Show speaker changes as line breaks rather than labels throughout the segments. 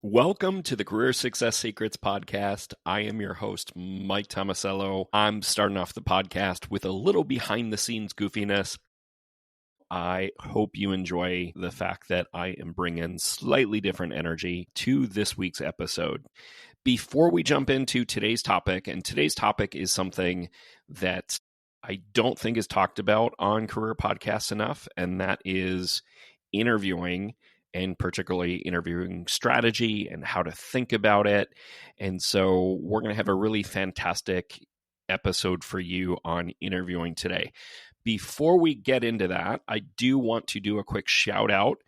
Welcome to the Career Success Secrets podcast. I am your host, Mike Tomasello. I'm starting off the podcast with a little behind the scenes goofiness. I hope you enjoy the fact that I am bringing slightly different energy to this week's episode. Before we jump into today's topic, and today's topic is something that I don't think is talked about on career podcasts enough, and that is interviewing, and particularly interviewing strategy and how to think about it. And so we're going to have a really fantastic episode for you on interviewing today. Before we get into that, I do want to do a quick shout out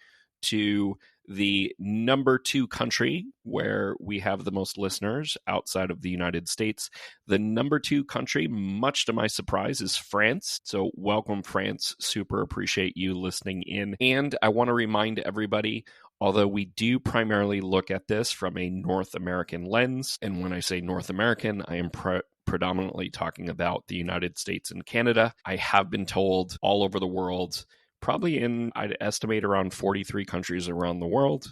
to the number 2 country where we have the most listeners outside of the United States. The number 2 country, much to my surprise, is France. So welcome, France. Super appreciate you listening in. And I want to remind everybody, although we do primarily look at this from a North American lens, and when I say North American, I am predominantly talking about the United States and Canada. I have been told all over the world, probably in, I'd estimate, around 43 countries around the world,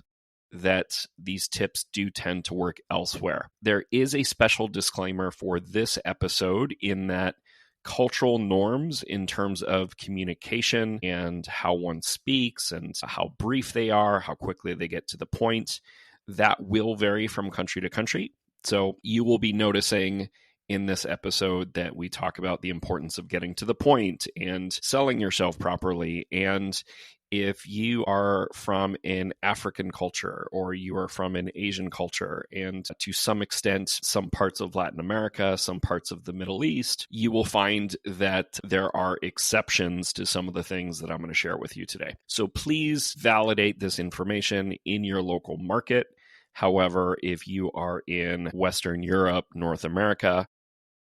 that these tips do tend to work elsewhere. There is a special disclaimer for this episode in that cultural norms in terms of communication and how one speaks and how brief they are, how quickly they get to the point, that will vary from country to country. So you will be noticing in this episode that we talk about the importance of getting to the point and selling yourself properly. And if you are from an African culture or you are from an Asian culture, and to some extent, some parts of Latin America, some parts of the Middle East, you will find that there are exceptions to some of the things that I'm going to share with you today. So please validate this information in your local market. However, if you are in Western Europe, North America,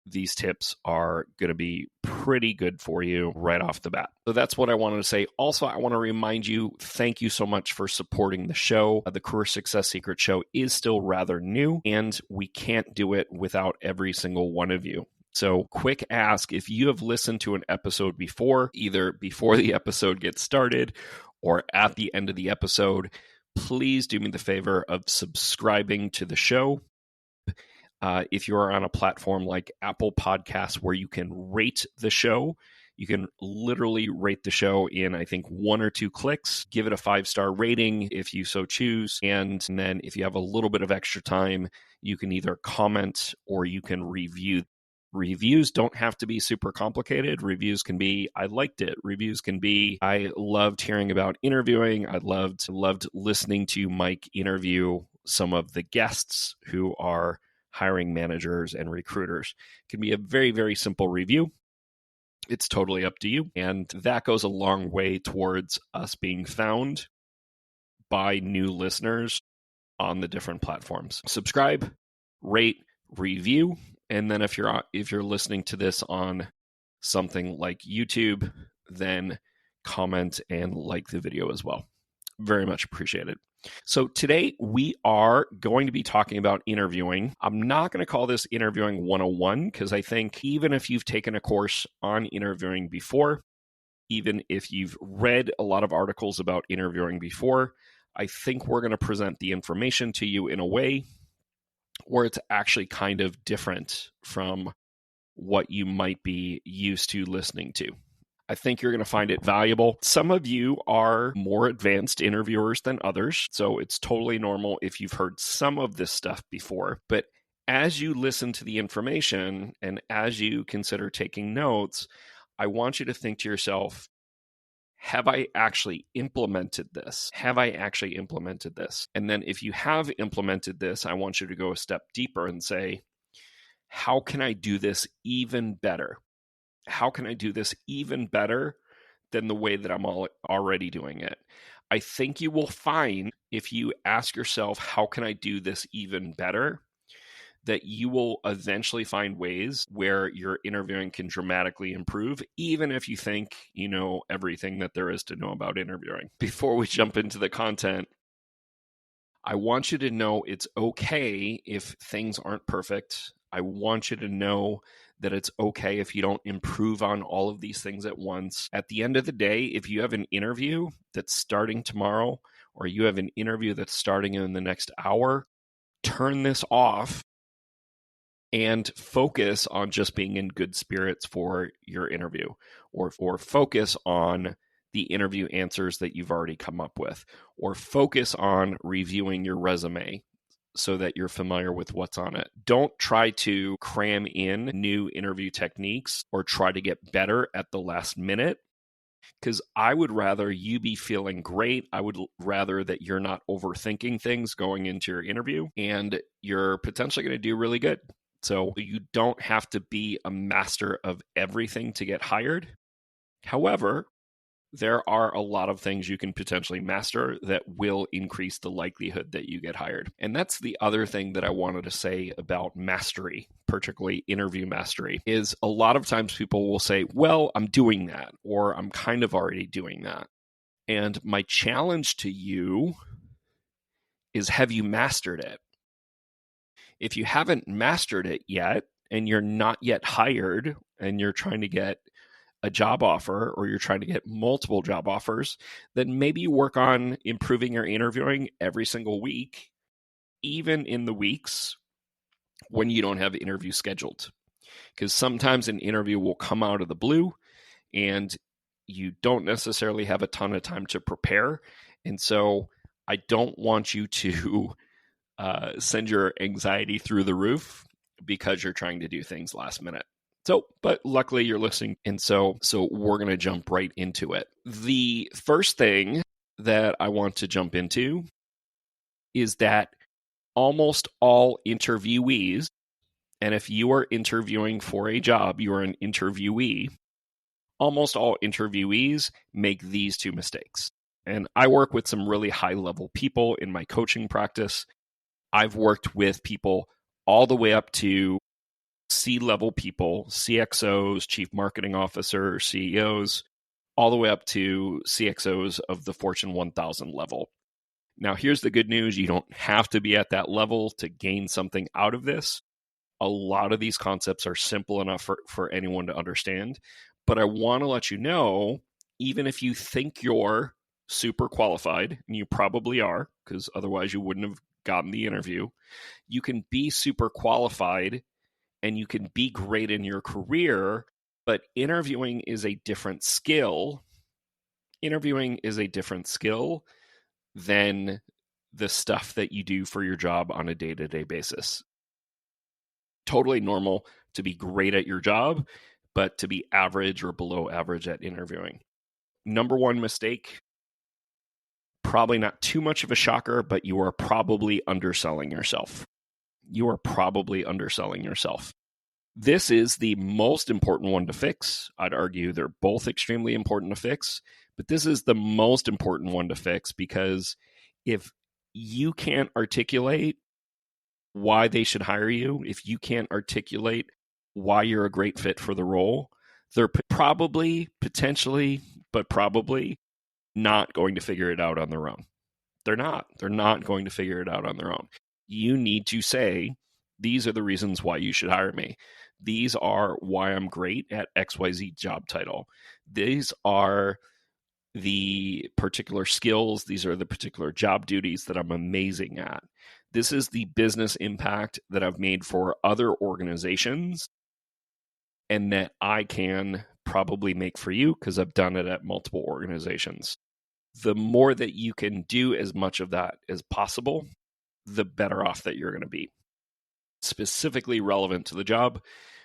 these tips are going to be pretty good for you right off the bat. So that's what I wanted to say. Also, I want to remind you, thank you so much for supporting the show. The Career Success Secret Show is still rather new, and we can't do it without every single one of you. So quick ask, if you have listened to an episode before, either before the episode gets started or at the end of the episode, please do me the favor of subscribing to the show. If you're on a platform like Apple Podcasts where you can rate the show, you can literally rate the show in, I think, 1 or 2 clicks. Give it a 5-star rating if you so choose. And then if you have a little bit of extra time, you can either comment or you can review. Reviews don't have to be super complicated. Reviews can be, I liked it. Reviews can be, I loved hearing about interviewing. I loved listening to Mike interview some of the guests who are hiring managers and recruiters. It can be a very, very simple review. It's totally up to you. And that goes a long way towards us being found by new listeners on the different platforms. Subscribe, rate, review. And then if you're listening to this on something like YouTube, then comment and like the video as well. Very much appreciated. So today we are going to be talking about interviewing. I'm not going to call this interviewing 101 because I think even if you've taken a course on interviewing before, even if you've read a lot of articles about interviewing before, I think we're going to present the information to you in a way where it's actually kind of different from what you might be used to listening to. I think you're going to find it valuable. Some of you are more advanced interviewers than others, so it's totally normal if you've heard some of this stuff before. But as you listen to the information and as you consider taking notes, I want you to think to yourself, have I actually implemented this? Have I actually implemented this? And then if you have implemented this, I want you to go a step deeper and say, how can I do this even better? How can I do this even better than the way that I'm already doing it? I think you will find if you ask yourself, how can I do this even better, that you will eventually find ways where your interviewing can dramatically improve, even if you think you know everything that there is to know about interviewing. Before we jump into the content, I want you to know it's okay if things aren't perfect. I want you to know that it's okay if you don't improve on all of these things at once. At the end of the day, if you have an interview that's starting tomorrow or you have an interview that's starting in the next hour, turn this off and focus on just being in good spirits for your interview, or focus on the interview answers that you've already come up with, or focus on reviewing your resume so that you're familiar with what's on it. Don't try to cram in new interview techniques or try to get better at the last minute, because I would rather you be feeling great. I would rather that you're not overthinking things going into your interview, and you're potentially going to do really good. So you don't have to be a master of everything to get hired. However, there are a lot of things you can potentially master that will increase the likelihood that you get hired. And that's the other thing that I wanted to say about mastery, particularly interview mastery, is a lot of times people will say, well, I'm doing that, or I'm kind of already doing that. And my challenge to you is, have you mastered it? If you haven't mastered it yet, and you're not yet hired, and you're trying to get a job offer, or you're trying to get multiple job offers, then maybe you work on improving your interviewing every single week, even in the weeks when you don't have interviews scheduled. Because sometimes an interview will come out of the blue and you don't necessarily have a ton of time to prepare. And so I don't want you to send your anxiety through the roof because you're trying to do things last minute. So, but luckily you're listening. And so we're going to jump right into it. The first thing that I want to jump into is that almost all interviewees, and if you are interviewing for a job, you are an interviewee, almost all interviewees make these two mistakes. And I work with some really high level people in my coaching practice. I've worked with people all the way up to C-level people, CXOs, chief marketing officers, CEOs, all the way up to CXOs of the Fortune 1000 level. Now, here's the good news. You don't have to be at that level to gain something out of this. A lot of these concepts are simple enough for anyone to understand. But I want to let you know, even if you think you're super qualified, and you probably are, because otherwise you wouldn't have gotten the interview, you can be super qualified and you can be great in your career, but interviewing is a different skill. Interviewing is a different skill than the stuff that you do for your job on a day-to-day basis. Totally normal to be great at your job, but to be average or below average at interviewing. Number one mistake, probably not too much of a shocker, but you are probably underselling yourself. You are probably underselling yourself. This is the most important one to fix. I'd argue they're both extremely important to fix, but this is the most important one to fix, because if you can't articulate why they should hire you, if you can't articulate why you're a great fit for the role, they're probably, potentially, but probably not going to figure it out on their own. They're not going to figure it out on their own. You need to say, these are the reasons why you should hire me. These are why I'm great at XYZ job title. These are the particular skills. These are the particular job duties that I'm amazing at. This is the business impact that I've made for other organizations and that I can probably make for you because I've done it at multiple organizations. The more that you can do as much of that as possible, the better off that you're going to be. Specifically relevant to the job,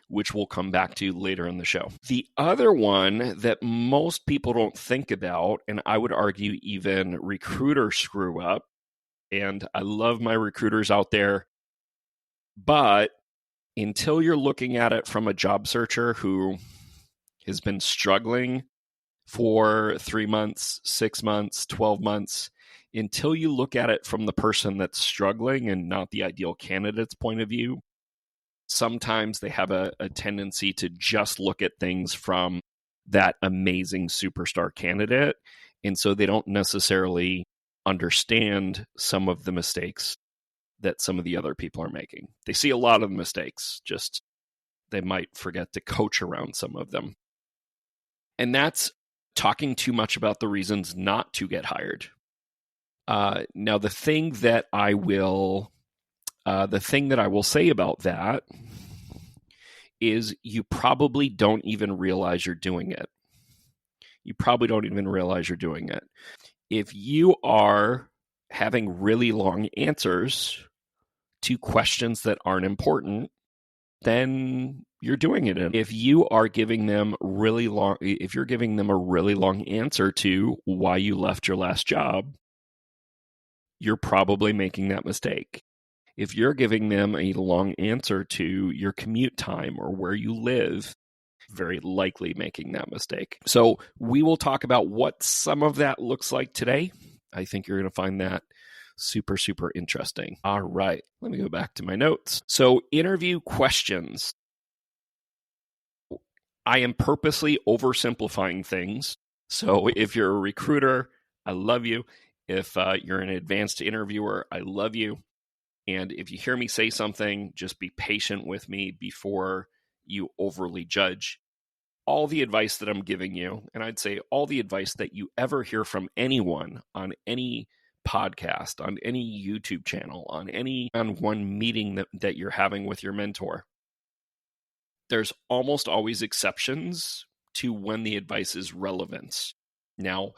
which we'll come back to later in the show. The other one that most people don't think about, and I would argue even recruiters screw up, and I love my recruiters out there, but until you're looking at it from a job searcher who has been struggling for 3 months, 6 months, 12 months, until you look at it from the person that's struggling and not the ideal candidate's point of view, sometimes they have a tendency to just look at things from that amazing superstar candidate. And so they don't necessarily understand some of the mistakes that some of the other people are making. They see a lot of the mistakes, just they might forget to coach around some of them. And that's talking too much about the reasons not to get hired. Now, the thing that I will say about that is you probably don't even realize you're doing it. If you are having really long answers to questions that aren't important, then you're doing it. If you are giving them a really long answer to why you left your last job, you're probably making that mistake. If you're giving them a long answer to your commute time or where you live, very likely making that mistake. So we will talk about what some of that looks like today. I think you're going to find that super, super interesting. All right, let me go back to my notes. So interview questions. I am purposely oversimplifying things. So if you're a recruiter, I love you. If you're an advanced interviewer, I love you. And if you hear me say something, just be patient with me before you overly judge. All the advice that I'm giving you, and I'd say all the advice that you ever hear from anyone on any podcast, on any YouTube channel, on any one meeting that you're having with your mentor, there's almost always exceptions to when the advice is relevant. Now,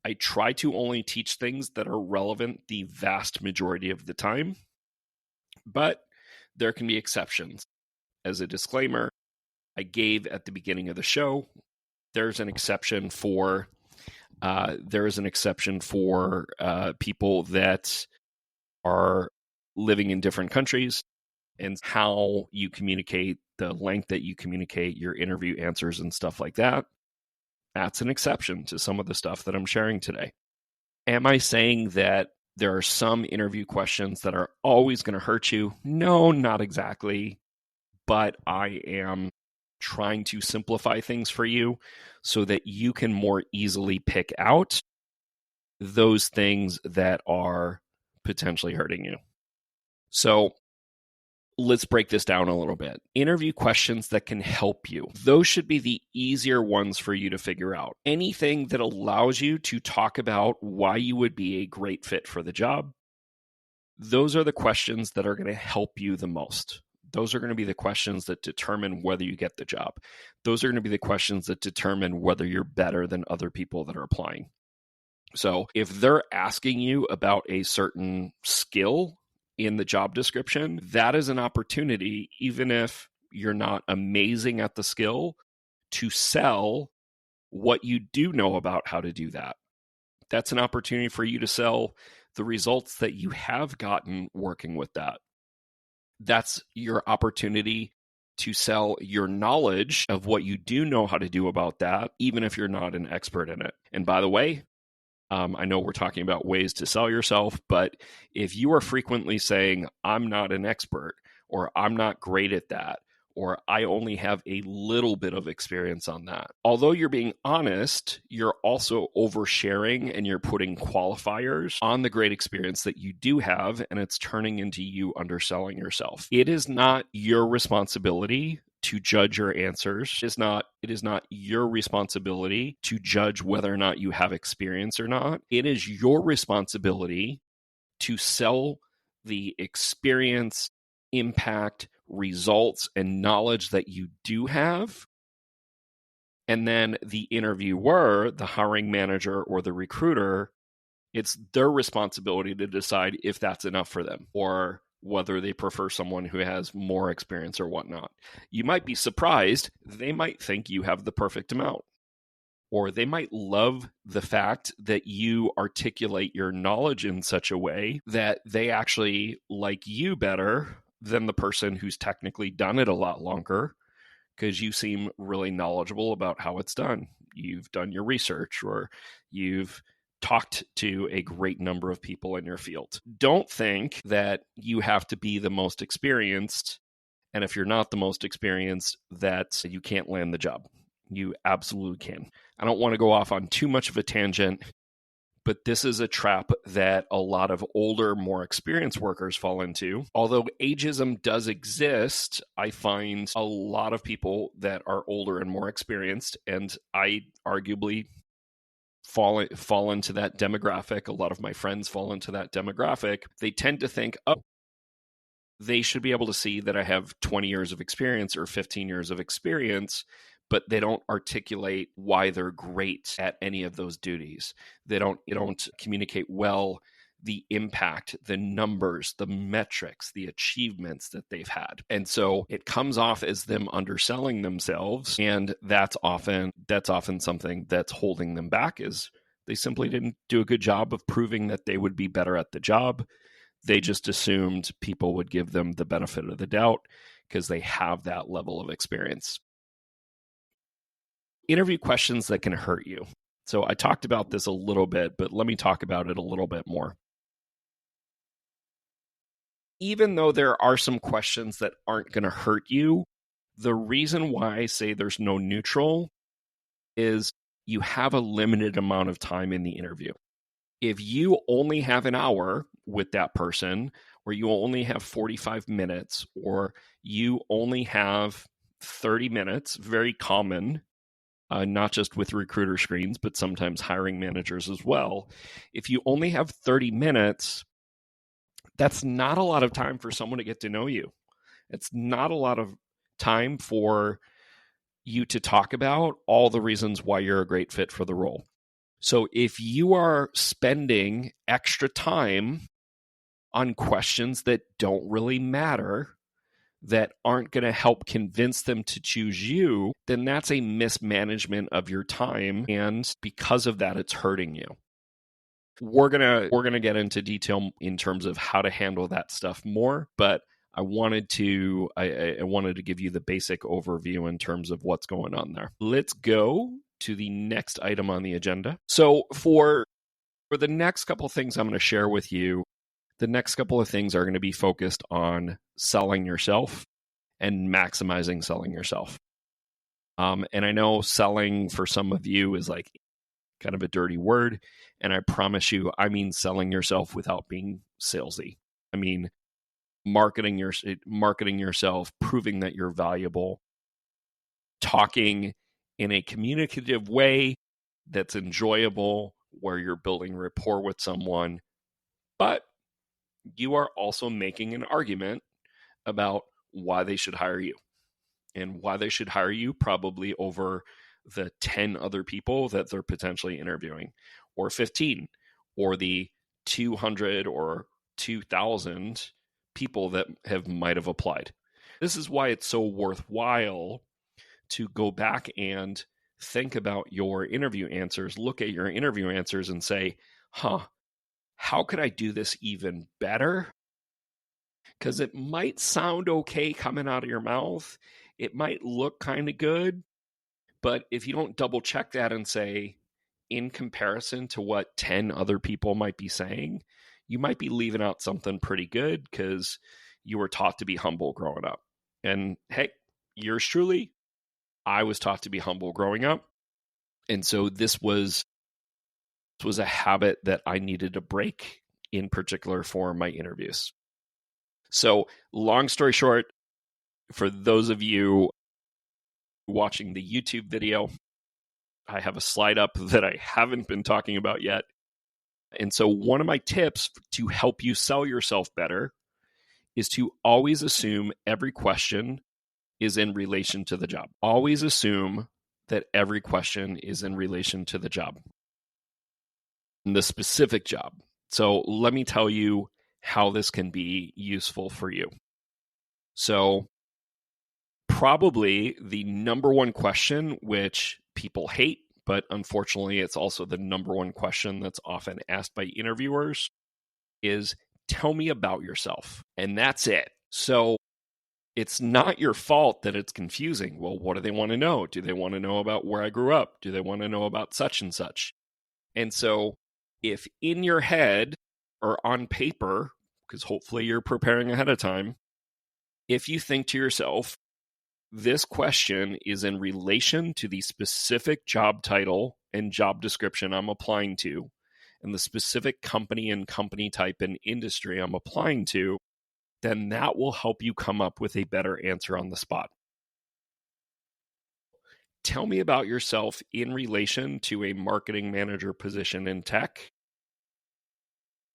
I try to only teach things that are relevant the vast majority of the time, but there can be exceptions. As a disclaimer, I gave at the beginning of the show, there's an exception for people that are living in different countries, and how you communicate, the length that you communicate your interview answers and stuff like that. That's an exception to some of the stuff that I'm sharing today. Am I saying that there are some interview questions that are always going to hurt you? No, not exactly. But I am trying to simplify things for you so that you can more easily pick out those things that are potentially hurting you. So let's break this down a little bit. Interview questions that can help you. Those should be the easier ones for you to figure out. Anything that allows you to talk about why you would be a great fit for the job, those are the questions that are going to help you the most. Those are going to be the questions that determine whether you get the job. Those are going to be the questions that determine whether you're better than other people that are applying. So if they're asking you about a certain skill in the job description, that is an opportunity, even if you're not amazing at the skill, to sell what you do know about how to do that. That's an opportunity for you to sell the results that you have gotten working with that. That's your opportunity to sell your knowledge of what you do know how to do about that, even if you're not an expert in it. And by the way, I know we're talking about ways to sell yourself, but if you are frequently saying, I'm not an expert, or I'm not great at that, or I only have a little bit of experience on that, although you're being honest, you're also oversharing and you're putting qualifiers on the great experience that you do have, and it's turning into you underselling yourself. It is not your responsibility to judge your answers. It is not your responsibility to judge whether or not you have experience or not. It is your responsibility to sell the experience, impact, results, and knowledge that you do have. And then the interviewer, the hiring manager or the recruiter, it's their responsibility to decide if that's enough for them or whether they prefer someone who has more experience or whatnot. You might be surprised. They might think you have the perfect amount, or they might love the fact that you articulate your knowledge in such a way that they actually like you better than the person who's technically done it a lot longer, because you seem really knowledgeable about how it's done. You've done your research, or you've talked to a great number of people in your field. Don't think that you have to be the most experienced, and if you're not the most experienced, that you can't land the job. You absolutely can. I don't want to go off on too much of a tangent, but this is a trap that a lot of older, more experienced workers fall into. Although ageism does exist, I find a lot of people that are older and more experienced, and I arguably fall into that demographic. A lot of my friends fall into that demographic. They tend to think, oh, they should be able to see that I have 20 years of experience or 15 years of experience, but they don't articulate why they're great at any of those duties. They don't communicate well the impact, the numbers, the metrics, the achievements that they've had. And so it comes off as them underselling themselves. And that's often something that's holding them back, is they simply didn't do a good job of proving that they would be better at the job. They just assumed people would give them the benefit of the doubt because they have that level of experience. Interview questions that can hurt you. So I talked about this a little bit, but let me talk about it a little bit more. Even though there are some questions that aren't going to hurt you, the reason why I say there's no neutral is you have a limited amount of time in the interview. If you only have an hour with that person, or you only have 45 minutes, or you only have 30 minutes, very common, not just with recruiter screens, but sometimes hiring managers as well. If you only have 30 minutes, that's not a lot of time for someone to get to know you. It's not a lot of time for you to talk about all the reasons why you're a great fit for the role. So if you are spending extra time on questions that don't really matter, that aren't going to help convince them to choose you, then that's a mismanagement of your time. And because of that, it's hurting you. We're gonna get into detail in terms of how to handle that stuff more, but I wanted to give you the basic overview in terms of what's going on there. Let's go to the next item on the agenda. So for the next couple of things I'm going to share with you, the next couple of things are going to be focused on selling yourself and maximizing selling yourself. And I know selling for some of you is like kind of a dirty word. And I promise you, I mean selling yourself without being salesy. I mean marketing yourself, proving that you're valuable, talking in a communicative way that's enjoyable, where you're building rapport with someone, but you are also making an argument about why they should hire you, and why they should hire you probably over the 10 other people that they're potentially interviewing, or 15, or the 200 or 2,000 people that might have applied. This is why it's so worthwhile to go back and think about your interview answers, look at your interview answers and say, how could I do this even better? Because it might sound okay coming out of your mouth. It might look kind of good. But if you don't double check that and say, in comparison to what 10 other people might be saying, you might be leaving out something pretty good because you were taught to be humble growing up. And hey, yours truly, I was taught to be humble growing up. And so this was a habit that I needed to break, in particular for my interviews. So long story short, for those of you watching the YouTube video, I have a slide up that I haven't been talking about yet. And so one of my tips to help you sell yourself better is to always assume every question is in relation to the job. Always assume that every question is in relation to the job, the specific job. So let me tell you how this can be useful for you. So probably the number one question, which people hate, but unfortunately it's also the number one question that's often asked by interviewers, is tell me about yourself. And that's it. So it's not your fault that it's confusing. Well, what do they want to know? Do they want to know about where I grew up? Do they want to know about such and such? And so if in your head or on paper, because hopefully you're preparing ahead of time, if you think to yourself, this question is in relation to the specific job title and job description I'm applying to, and the specific company and company type and industry I'm applying to, then that will help you come up with a better answer on the spot. Tell me about yourself in relation to a marketing manager position in tech.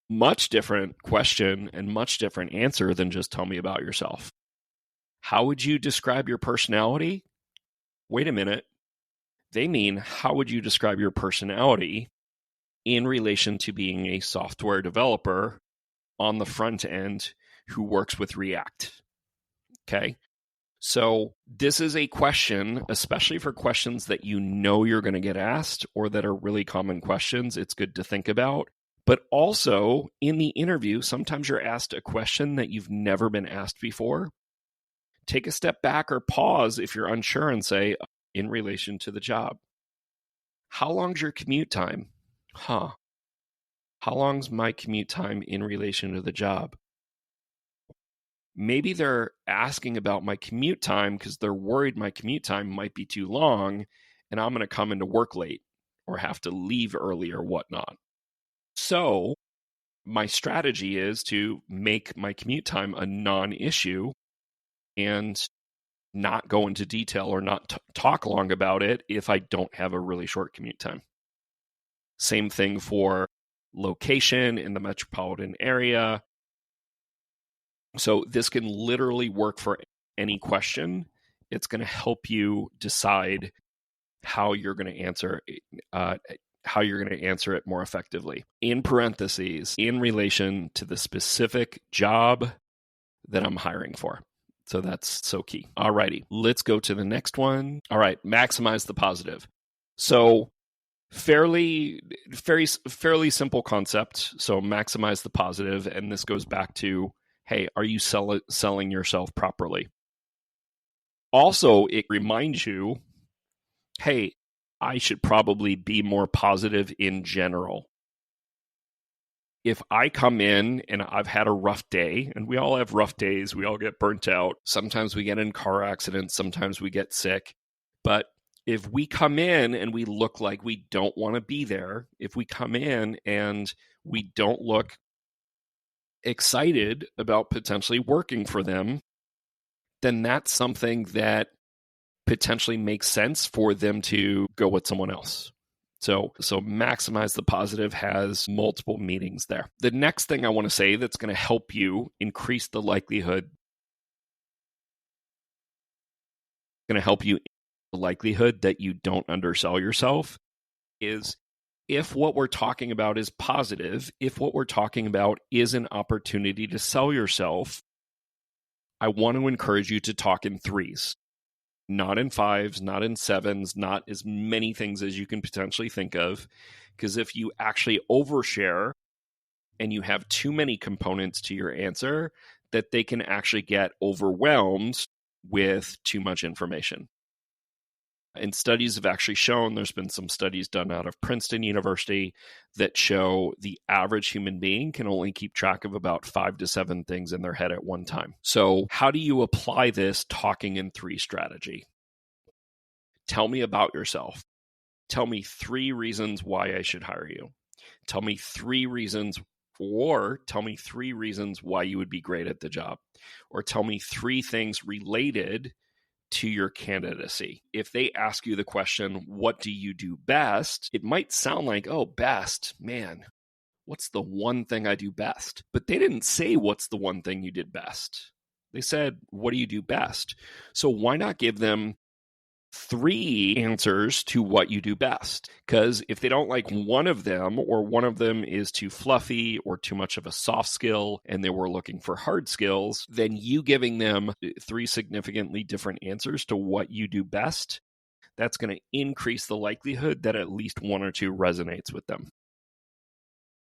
Much different question and much different answer than just tell me about yourself. How would you describe your personality? Wait a minute. They mean, how would you describe your personality in relation to being a software developer on the front end who works with React? Okay. So this is a question, especially for questions that you know you're going to get asked or that are really common questions. It's good to think about. But also in the interview, sometimes you're asked a question that you've never been asked before. Take a step back or pause if you're unsure and say, in relation to the job, how long's your commute time? How long's my commute time in relation to the job? Maybe they're asking about my commute time because they're worried my commute time might be too long and I'm going to come into work late or have to leave early or whatnot. So my strategy is to make my commute time a non-issue and not go into detail or not talk long about it if I don't have a really short commute time. Same thing for location in the metropolitan area. So this can literally work for any question. It's going to help you decide how you're going to answer it more effectively. In parentheses, in relation to the specific job that I'm hiring for. So that's so key. All righty, let's go to the next one. All right, maximize the positive. So fairly simple concept. So maximize the positive, and this goes back to, hey, are you selling yourself properly? Also, it reminds you, hey, I should probably be more positive in general. If I come in and I've had a rough day, and we all have rough days, we all get burnt out. Sometimes we get in car accidents, sometimes we get sick. But if we come in and we look like we don't want to be there, if we come in and we don't look excited about potentially working for them, then that's something that potentially makes sense for them to go with someone else. So maximize the positive has multiple meanings there. The next thing I want to say that's going to help you increase the likelihood that you don't undersell yourself is if what we're talking about is positive, if what we're talking about is an opportunity to sell yourself, I want to encourage you to talk in threes. Not in fives, not in sevens, not as many things as you can potentially think of. Because if you actually overshare and you have too many components to your answer, that they can actually get overwhelmed with too much information. And studies have actually shown, there's been some studies done out of Princeton University that show the average human being can only keep track of about 5 to 7 things in their head at one time. So how do you apply this talking in three strategy? Tell me about yourself. Tell me 3 reasons why I should hire you. Tell me 3 reasons, or tell me 3 reasons why you would be great at the job. Or tell me 3 things related to your candidacy. If they ask you the question, what do you do best? It might sound like, oh, best, man, what's the one thing I do best? But they didn't say what's the one thing you did best. They said, what do you do best? So why not give them 3 answers to what you do best? Because if they don't like one of them, or one of them is too fluffy or too much of a soft skill and they were looking for hard skills, then you giving them 3 significantly different answers to what you do best, that's going to increase the likelihood that at least 1 or 2 resonates with them.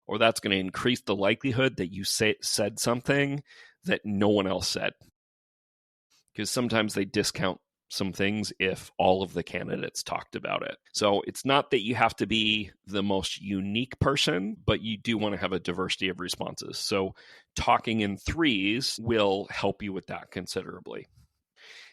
Or that's going to increase the likelihood that you said something that no one else said. Because sometimes they discount some things if all of the candidates talked about it. So it's not that you have to be the most unique person, but you do want to have a diversity of responses. So talking in threes will help you with that considerably.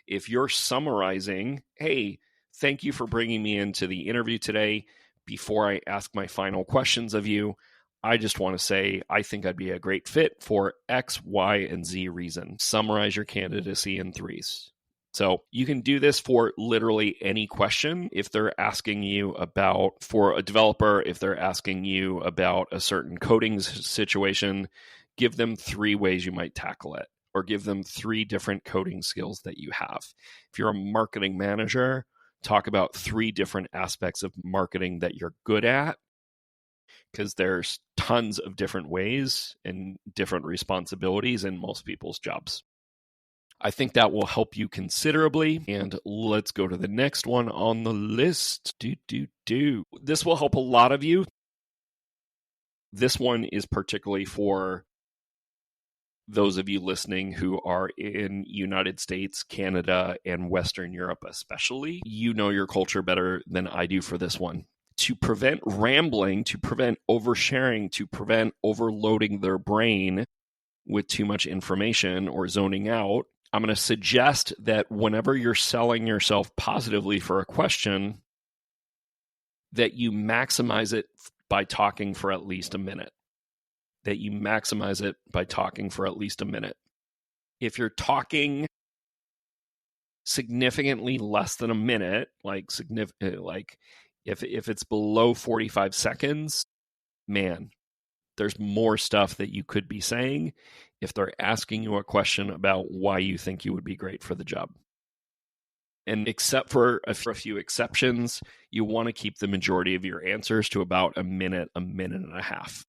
If you're summarizing, hey, thank you for bringing me into the interview today. Before I ask my final questions of you, I just want to say I think I'd be a great fit for X, Y, and Z reason. Summarize your candidacy in threes. So you can do this for literally any question. If they're asking you about, for a developer, if they're asking you about a certain coding situation, give them 3 ways you might tackle it, or give them 3 different coding skills that you have. If you're a marketing manager, talk about 3 different aspects of marketing that you're good at, because there's tons of different ways and different responsibilities in most people's jobs. I think that will help you considerably. And let's go to the next one on the list. This will help a lot of you. This one is particularly for those of you listening who are in United States, Canada, and Western Europe especially. You know your culture better than I do for this one. To prevent rambling, to prevent oversharing, to prevent overloading their brain with too much information or zoning out, I'm going to suggest that whenever you're selling yourself positively for a question, that you maximize it by talking for at least a minute. If you're talking significantly less than a minute, like if it's below 45 seconds, man, there's more stuff that you could be saying if they're asking you a question about why you think you would be great for the job. And except for a few exceptions, you want to keep the majority of your answers to about a minute and a half.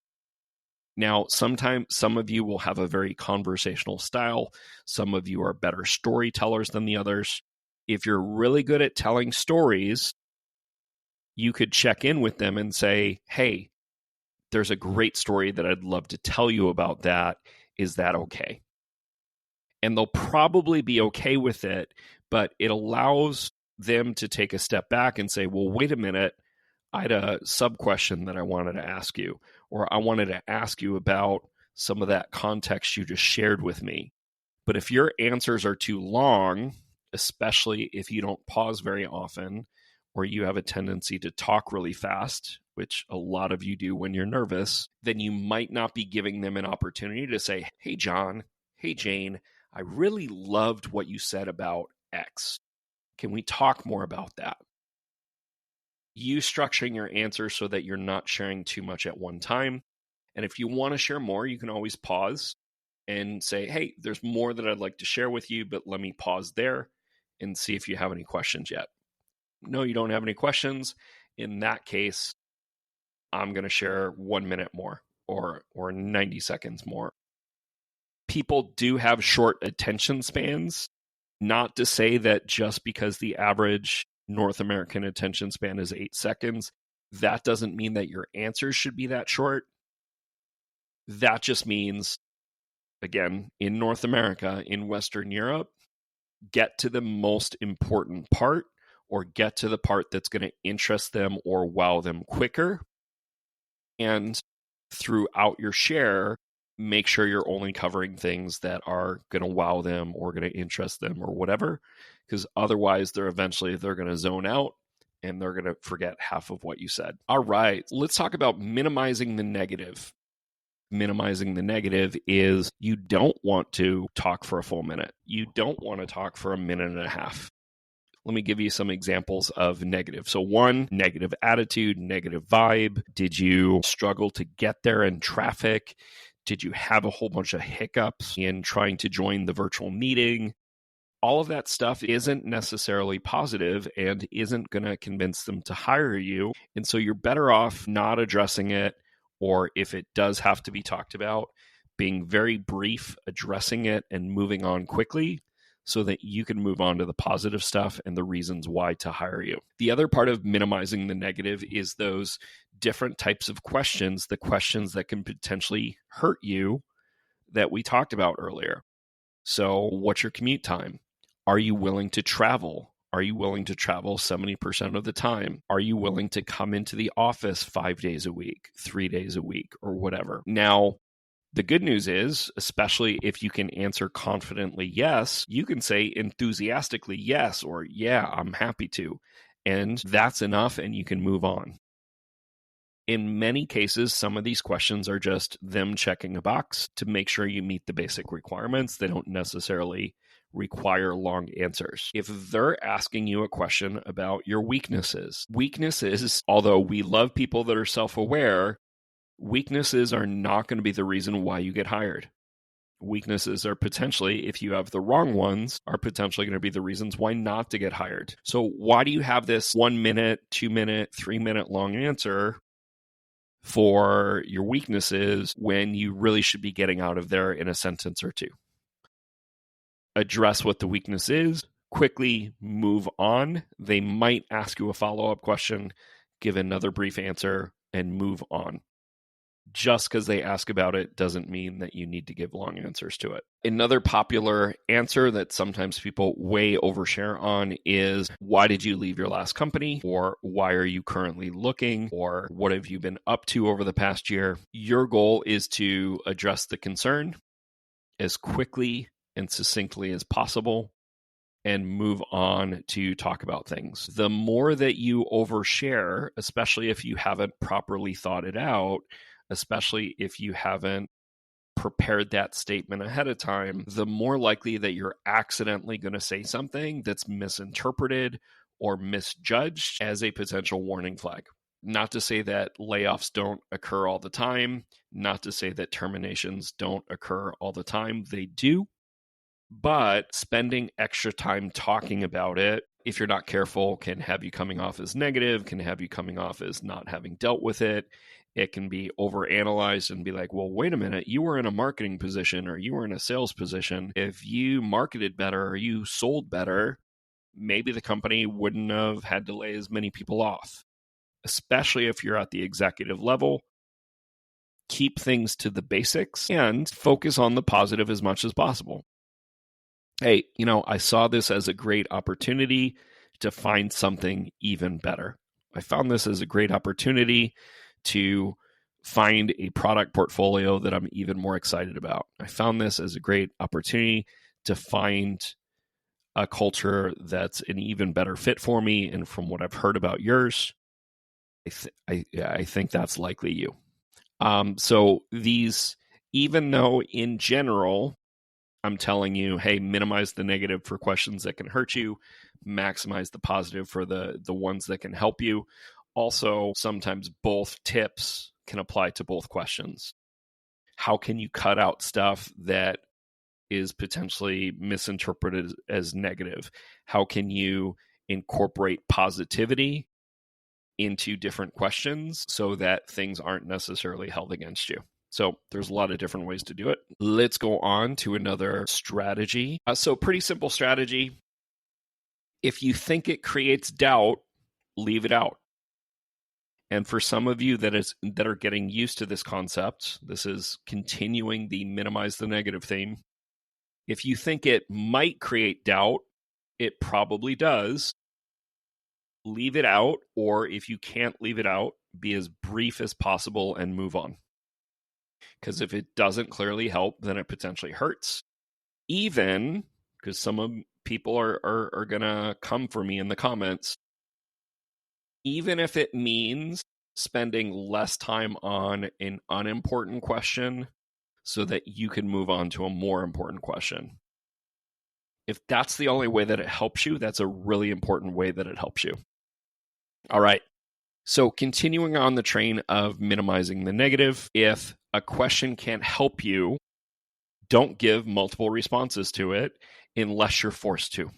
Now, sometimes some of you will have a very conversational style. Some of you are better storytellers than the others. If you're really good at telling stories, you could check in with them and say, hey, there's a great story that I'd love to tell you about that. Is that okay? And they'll probably be okay with it, but it allows them to take a step back and say, well, wait a minute, I had a sub question that I wanted to ask you, or I wanted to ask you about some of that context you just shared with me. But if your answers are too long, especially if you don't pause very often, or you have a tendency to talk really fast, which a lot of you do when you're nervous, then you might not be giving them an opportunity to say, hey, John, hey, Jane, I really loved what you said about X. Can we talk more about that? You structuring your answers so that you're not sharing too much at one time. And if you want to share more, you can always pause and say, hey, there's more that I'd like to share with you, but let me pause there and see if you have any questions yet. No, you don't have any questions. In that case, I'm going to share 1 minute more or 90 seconds more. People do have short attention spans. Not to say that just because the average North American attention span is 8 seconds, that doesn't mean that your answers should be that short. That just means, again, in North America, in Western Europe, get to the most important part, or get to the part that's going to interest them or wow them quicker. And throughout your share, make sure you're only covering things that are going to wow them or going to interest them or whatever, because otherwise they're going to zone out and they're going to forget half of what you said. All right, let's talk about minimizing the negative. Minimizing the negative is you don't want to talk for a full minute. You don't want to talk for a minute and a half. Let me give you some examples of negative. So 1, negative attitude, negative vibe. Did you struggle to get there in traffic? Did you have a whole bunch of hiccups in trying to join the virtual meeting? All of that stuff isn't necessarily positive and isn't going to convince them to hire you. And so you're better off not addressing it, or if it does have to be talked about, being very brief, addressing it and moving on quickly, so that you can move on to the positive stuff and the reasons why to hire you. The other part of minimizing the negative is those different types of questions, the questions that can potentially hurt you that we talked about earlier. So what's your commute time? Are you willing to travel? Are you willing to travel 70% of the time? Are you willing to come into the office 5 days a week, 3 days a week, or whatever? Now, the good news is, especially if you can answer confidently yes, you can say enthusiastically yes, or yeah, I'm happy to. And that's enough, and you can move on. In many cases, some of these questions are just them checking a box to make sure you meet the basic requirements. They don't necessarily require long answers. If they're asking you a question about your weaknesses, although we love people that are self-aware, weaknesses are not going to be the reason why you get hired. Weaknesses are potentially, if you have the wrong ones, are potentially going to be the reasons why not to get hired. So why do you have this 1 minute, 2 minute, 3 minute long answer for your weaknesses when you really should be getting out of there in a sentence or two? Address what the weakness is, quickly move on. They might ask you a follow-up question, give another brief answer, and move on. Just because they ask about it doesn't mean that you need to give long answers to it. Another popular answer that sometimes people way overshare on is, why did you leave your last company? Or why are you currently looking? Or what have you been up to over the past year? Your goal is to address the concern as quickly and succinctly as possible and move on to talk about things. The more that you overshare, especially if you haven't properly thought it out, especially if you haven't prepared that statement ahead of time, the more likely that you're accidentally going to say something that's misinterpreted or misjudged as a potential warning flag. Not to say that layoffs don't occur all the time, not to say that terminations don't occur all the time. They do. But spending extra time talking about it, if you're not careful, can have you coming off as negative, can have you coming off as not having dealt with it. It can be overanalyzed and be like, well, wait a minute, you were in a marketing position or you were in a sales position. If you marketed better or you sold better, maybe the company wouldn't have had to lay as many people off, especially if you're at the executive level. Keep things to the basics and focus on the positive as much as possible. Hey, I saw this as a great opportunity to find something even better. I found this as a great opportunity to find a product portfolio that I'm even more excited about. I found this as a great opportunity to find a culture that's an even better fit for me. And from what I've heard about yours, I think that's likely you. So these, even though in general, I'm telling you, hey, minimize the negative for questions that can hurt you, maximize the positive for the ones that can help you. Also, sometimes both tips can apply to both questions. How can you cut out stuff that is potentially misinterpreted as negative? How can you incorporate positivity into different questions so that things aren't necessarily held against you? So there's a lot of different ways to do it. Let's go on to another strategy. So pretty simple strategy. If you think it creates doubt, leave it out. And for some of you that are getting used to this concept, this is continuing the minimize the negative theme. If you think it might create doubt, it probably does. Leave it out, or if you can't leave it out, be as brief as possible and move on. Because if it doesn't clearly help, then it potentially hurts. Even because some people are going to come for me in the comments, even if it means spending less time on an unimportant question so that you can move on to a more important question. If that's the only way that it helps you, that's a really important way that it helps you. All right. So continuing on the train of minimizing the negative, if a question can't help you, don't give multiple responses to it unless you're forced to.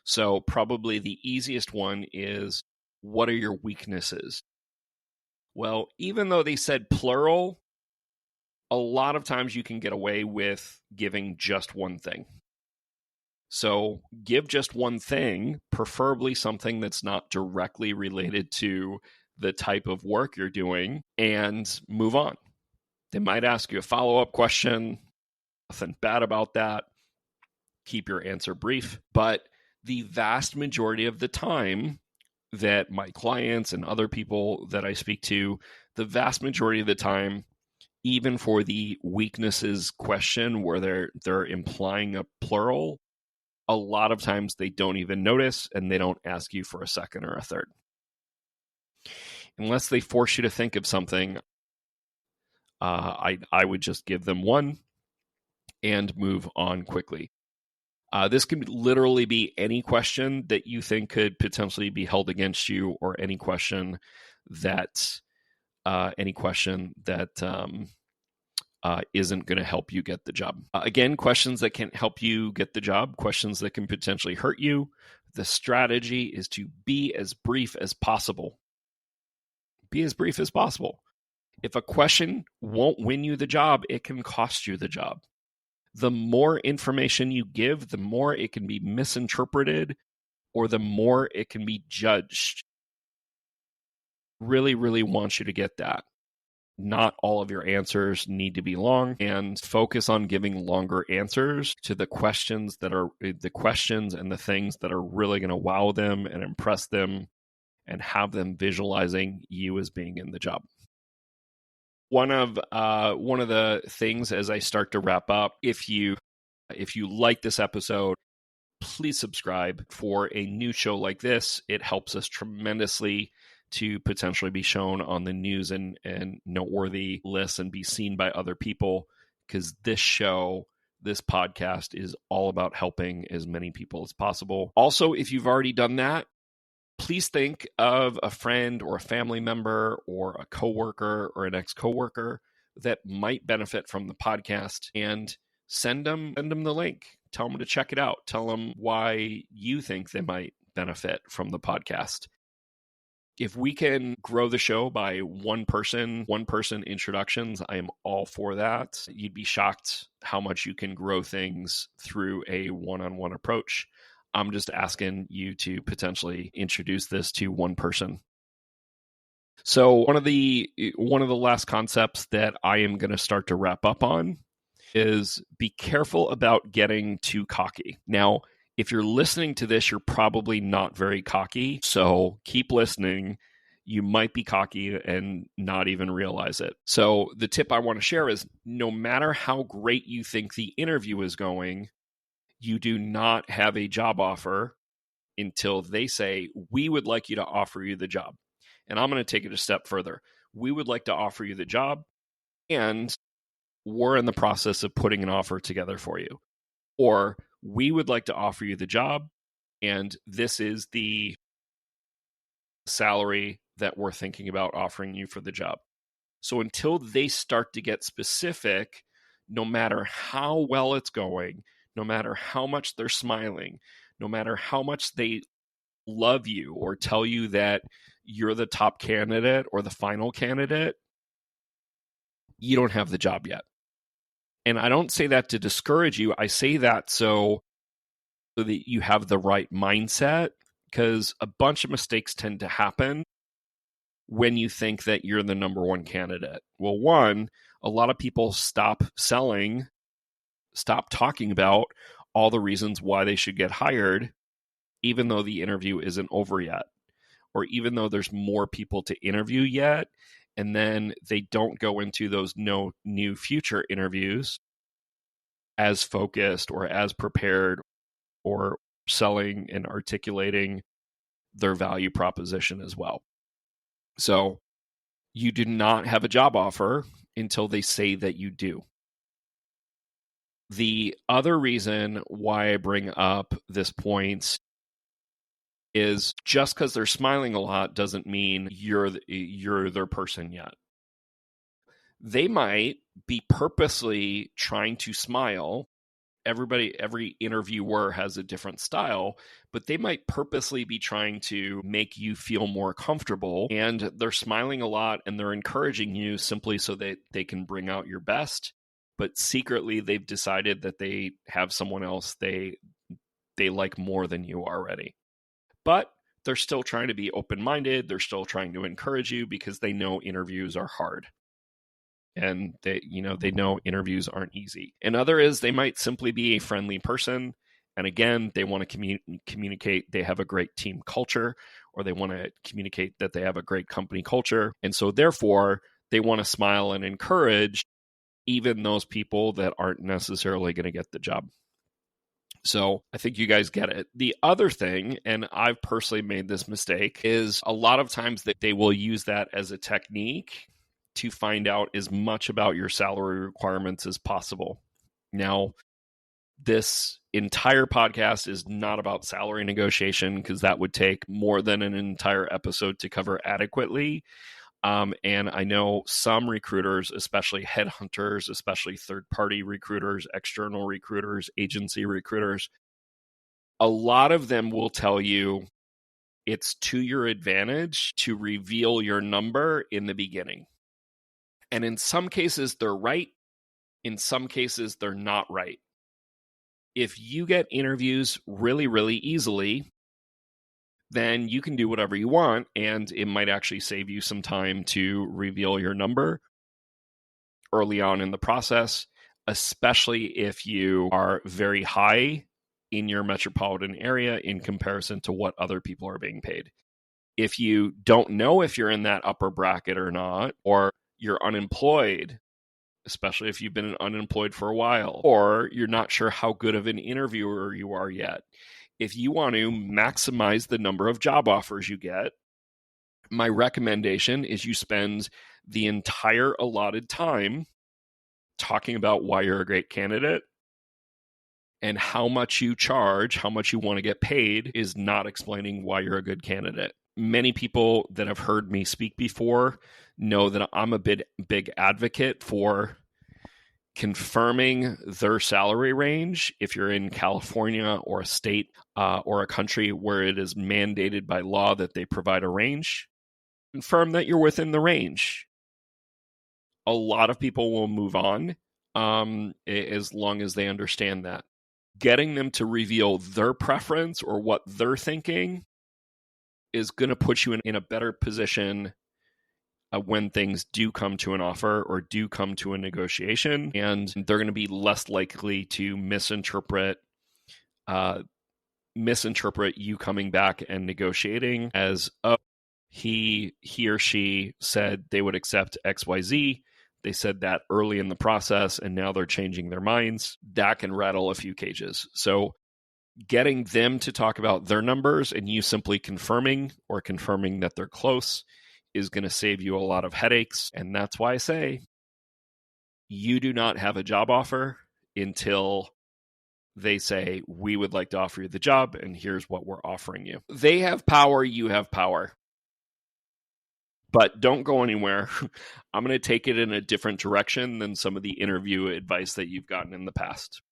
So probably the easiest one is, what are your weaknesses? Well, even though they said plural, a lot of times you can get away with giving just one thing. So give just one thing, preferably something that's not directly related to the type of work you're doing, and move on. They might ask you a follow-up question. Nothing bad about that. Keep your answer brief. But the vast majority of the time that my clients and other people that I speak to, the vast majority of the time, even for the weaknesses question where they're implying a plural, a lot of times they don't even notice and they don't ask you for a second or a third. unless they force you to think of something, I would just give them one and move on quickly. This could literally be any question that you think could potentially be held against you, or any question that isn't going to help you get the job. Again, questions that can help you get the job, questions that can potentially hurt you. The strategy is to be as brief as possible. Be as brief as possible. If a question won't win you the job, it can cost you the job. The more information you give, the more it can be misinterpreted, or the more it can be judged. Really, really want you to get that. Not all of your answers need to be long, and focus on giving longer answers to the questions and the things that are really going to wow them and impress them and have them visualizing you as being in the job. One of the things as I start to wrap up, if you like this episode, please subscribe for a new show like this. It helps us tremendously to potentially be shown on the news and noteworthy lists and be seen by other people, because this podcast is all about helping as many people as possible. Also, if you've already done that, please think of a friend or a family member or a coworker or an ex-coworker that might benefit from the podcast, and send them the link. Tell them to check it out. Tell them why you think they might benefit from the podcast. If we can grow the show by one person introductions, I am all for that. You'd be shocked how much you can grow things through a one-on-one approach. I'm just asking you to potentially introduce this to one person. So one of the last concepts that I am going to start to wrap up on is be careful about getting too cocky. Now, if you're listening to this, you're probably not very cocky, so keep listening. You might be cocky and not even realize it. So the tip I want to share is, no matter how great you think the interview is going, you do not have a job offer until they say, we would like you to offer you the job. And I'm going to take it a step further. We would like to offer you the job, and we're in the process of putting an offer together for you. Or we would like to offer you the job, and this is the salary that we're thinking about offering you for the job. So until they start to get specific, no matter how well it's going, no matter how much they're smiling, no matter how much they love you or tell you that you're the top candidate or the final candidate, you don't have the job yet. And I don't say that to discourage you. I say that so that you have the right mindset, because a bunch of mistakes tend to happen when you think that you're the number one candidate. Well, one, a lot of people stop talking about all the reasons why they should get hired, even though the interview isn't over yet, or even though there's more people to interview yet. And then they don't go into those new future interviews as focused or as prepared or selling and articulating their value proposition as well. So you do not have a job offer until they say that you do. The other reason why I bring up this point is, just because they're smiling a lot doesn't mean you're their person yet. They might be purposely trying to smile. Every interviewer has a different style, but they might purposely be trying to make you feel more comfortable, and they're smiling a lot and they're encouraging you simply so that they can bring out your best. But secretly, they've decided that they have someone else they like more than you already. But they're still trying to be open-minded. They're still trying to encourage you because they know interviews are hard. And they know interviews aren't easy. Another is they might simply be a friendly person. And again, they want to communicate they have a great team culture, or they want to communicate that they have a great company culture. And so therefore, they want to smile and encourage even those people that aren't necessarily going to get the job. So I think you guys get it. The other thing, and I've personally made this mistake, is a lot of times that they will use that as a technique to find out as much about your salary requirements as possible. Now, this entire podcast is not about salary negotiation because that would take more than an entire episode to cover adequately. And I know some recruiters, especially headhunters, especially third-party recruiters, external recruiters, agency recruiters, a lot of them will tell you it's to your advantage to reveal your number in the beginning. And in some cases, they're right. In some cases, they're not right. If you get interviews really, really easily, then you can do whatever you want, and it might actually save you some time to reveal your number early on in the process, especially if you are very high in your metropolitan area in comparison to what other people are being paid. If you don't know if you're in that upper bracket or not, or you're unemployed, especially if you've been unemployed for a while, or you're not sure how good of an interviewer you are yet, if you want to maximize the number of job offers you get, my recommendation is you spend the entire allotted time talking about why you're a great candidate, and how much you charge, how much you want to get paid is not explaining why you're a good candidate. Many people that have heard me speak before know that I'm a big advocate for confirming their salary range if you're in California or a state or a country where it is mandated by law that they provide a range. Confirm that you're within the range. A lot of people will move on as long as they understand that. Getting them to reveal their preference or what they're thinking is going to put you in a better position when things do come to an offer or do come to a negotiation, and they're going to be less likely to misinterpret you coming back and negotiating as, oh, he or she said they would accept XYZ. They said that early in the process, and now they're changing their minds. That can rattle a few cages. So getting them to talk about their numbers and you simply confirming that they're close is going to save you a lot of headaches. And that's why I say you do not have a job offer until they say, we would like to offer you the job, and here's what we're offering you. They have power, you have power. But don't go anywhere. I'm going to take it in a different direction than some of the interview advice that you've gotten in the past.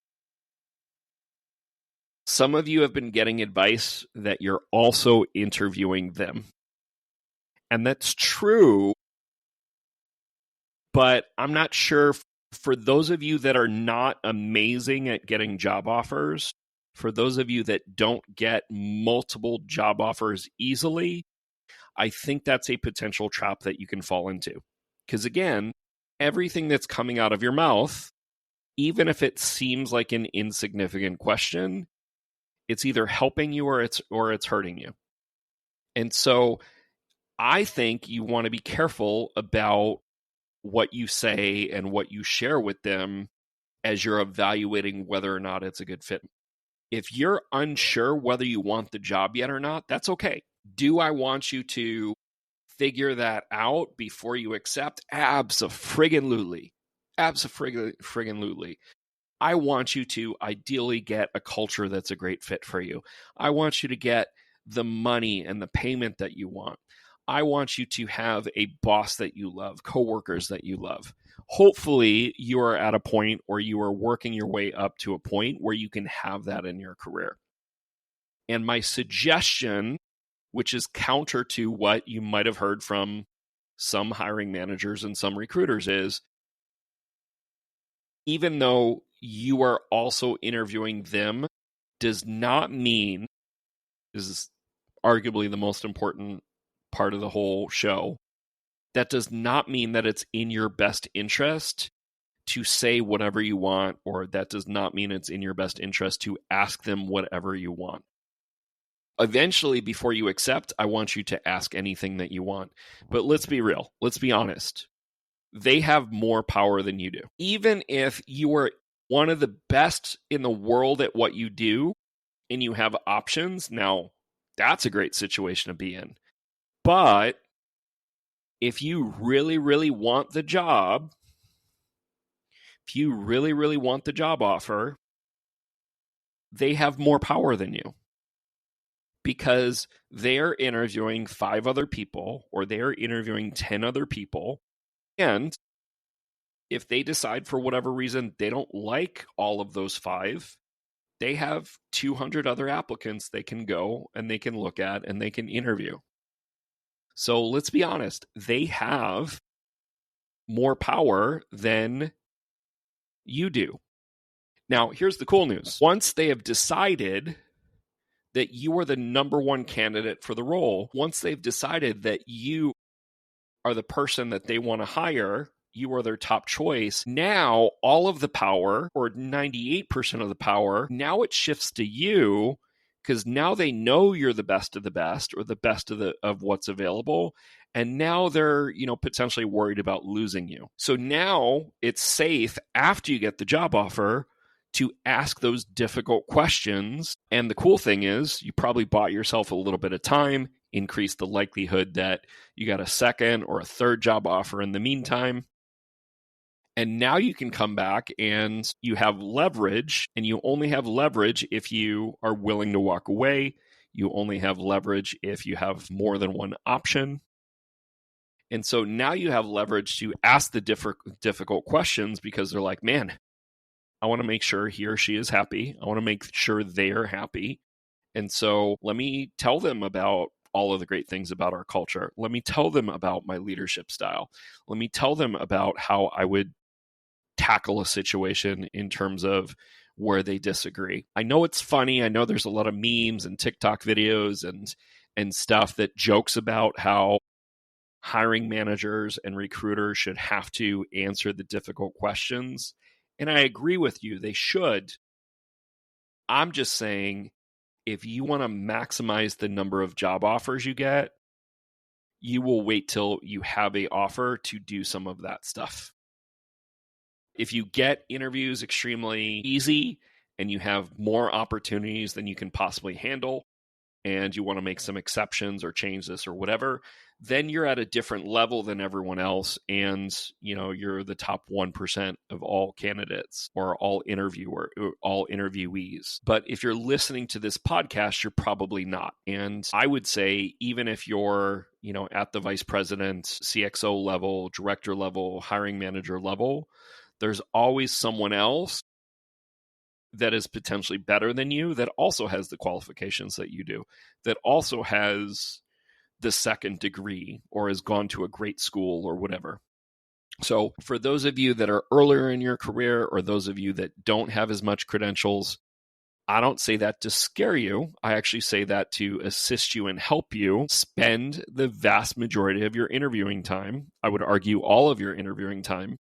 Some of you have been getting advice that you're also interviewing them. And that's true, but I'm not sure for those of you that are not amazing at getting job offers, for those of you that don't get multiple job offers easily, I think that's a potential trap that you can fall into. Because again, everything that's coming out of your mouth, even if it seems like an insignificant question, it's either helping you or it's hurting you. And so I think you want to be careful about what you say and what you share with them as you're evaluating whether or not it's a good fit. If you're unsure whether you want the job yet or not, that's okay. Do I want you to figure that out before you accept? Abso-friggin-lutely. Abso-friggin-lutely. I want you to ideally get a culture that's a great fit for you. I want you to get the money and the payment that you want. I want you to have a boss that you love, coworkers that you love. Hopefully, you are at a point or you are working your way up to a point where you can have that in your career. And my suggestion, which is counter to what you might have heard from some hiring managers and some recruiters, is even though you are also interviewing them, does not mean, this is arguably the most important part of the whole show, that does not mean that it's in your best interest to say whatever you want, or that does not mean it's in your best interest to ask them whatever you want. Eventually, before you accept, I want you to ask anything that you want. But let's be real. Let's be honest. They have more power than you do. Even if you are one of the best in the world at what you do and you have options, now that's a great situation to be in. But if you really, really want the job, if you really, really want the job offer, they have more power than you because they're interviewing 5 other people or they're interviewing 10 other people. And if they decide for whatever reason they don't like all of those 5, they have 200 other applicants they can go and they can look at and they can interview. So let's be honest, they have more power than you do. Now, here's the cool news. Once they have decided that you are the number one candidate for the role, once they've decided that you are the person that they want to hire, you are their top choice, now all of the power, or 98% of the power, now it shifts to you because now they know you're the best of the best or the best of what's available. And now they're, potentially worried about losing you. So now it's safe after you get the job offer to ask those difficult questions. And the cool thing is you probably bought yourself a little bit of time, increased the likelihood that you got a second or a third job offer in the meantime. And now you can come back and you have leverage, and you only have leverage if you are willing to walk away. You only have leverage if you have more than one option. And so now you have leverage to ask the difficult questions because they're like, man, I want to make sure he or she is happy. I want to make sure they're happy. And so let me tell them about all of the great things about our culture. Let me tell them about my leadership style. Let me tell them about how I would tackle a situation in terms of where they disagree. I know it's funny. I know there's a lot of memes and TikTok videos and stuff that jokes about how hiring managers and recruiters should have to answer the difficult questions. And I agree with you, they should. I'm just saying, if you want to maximize the number of job offers you get, you will wait till you have an offer to do some of that stuff. If you get interviews extremely easy and you have more opportunities than you can possibly handle, and you want to make some exceptions or change this or whatever, then you're at a different level than everyone else. And, you're the top 1% of all candidates or all interviewees. But if you're listening to this podcast, you're probably not. And I would say, even if you're, at the vice president, CXO level, director level, hiring manager level, there's always someone else that is potentially better than you, that also has the qualifications that you do, that also has the second degree or has gone to a great school or whatever. So for those of you that are earlier in your career or those of you that don't have as much credentials, I don't say that to scare you. I actually say that to assist you and help you spend the vast majority of your interviewing time, I would argue all of your interviewing time,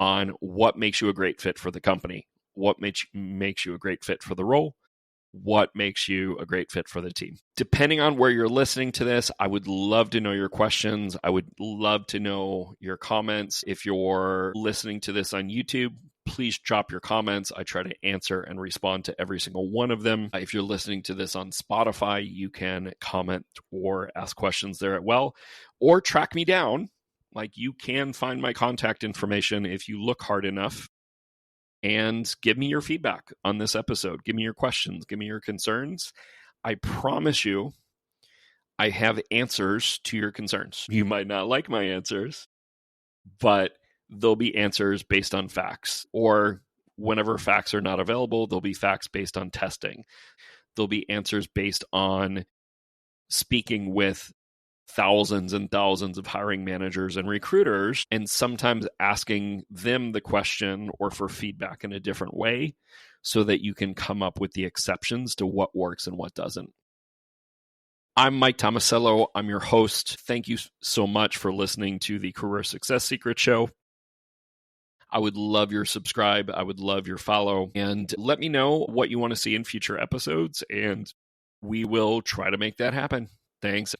on what makes you a great fit for the company, what makes you a great fit for the role, what makes you a great fit for the team. Depending on where you're listening to this, I would love to know your questions. I would love to know your comments. If you're listening to this on YouTube, please drop your comments. I try to answer and respond to every single one of them. If you're listening to this on Spotify, you can comment or ask questions there as well, or track me down. Like, you can find my contact information if you look hard enough, and give me your feedback on this episode. Give me your questions. Give me your concerns. I promise you, I have answers to your concerns. You might not like my answers, but they'll be answers based on facts. Or whenever facts are not available, there'll be facts based on testing. There'll be answers based on speaking with thousands and thousands of hiring managers and recruiters, and sometimes asking them the question or for feedback in a different way so that you can come up with the exceptions to what works and what doesn't. I'm Mike Tomasello. I'm your host. Thank you so much for listening to the Career Success Secret Show. I would love your subscribe. I would love your follow, and let me know what you want to see in future episodes, and we will try to make that happen. Thanks.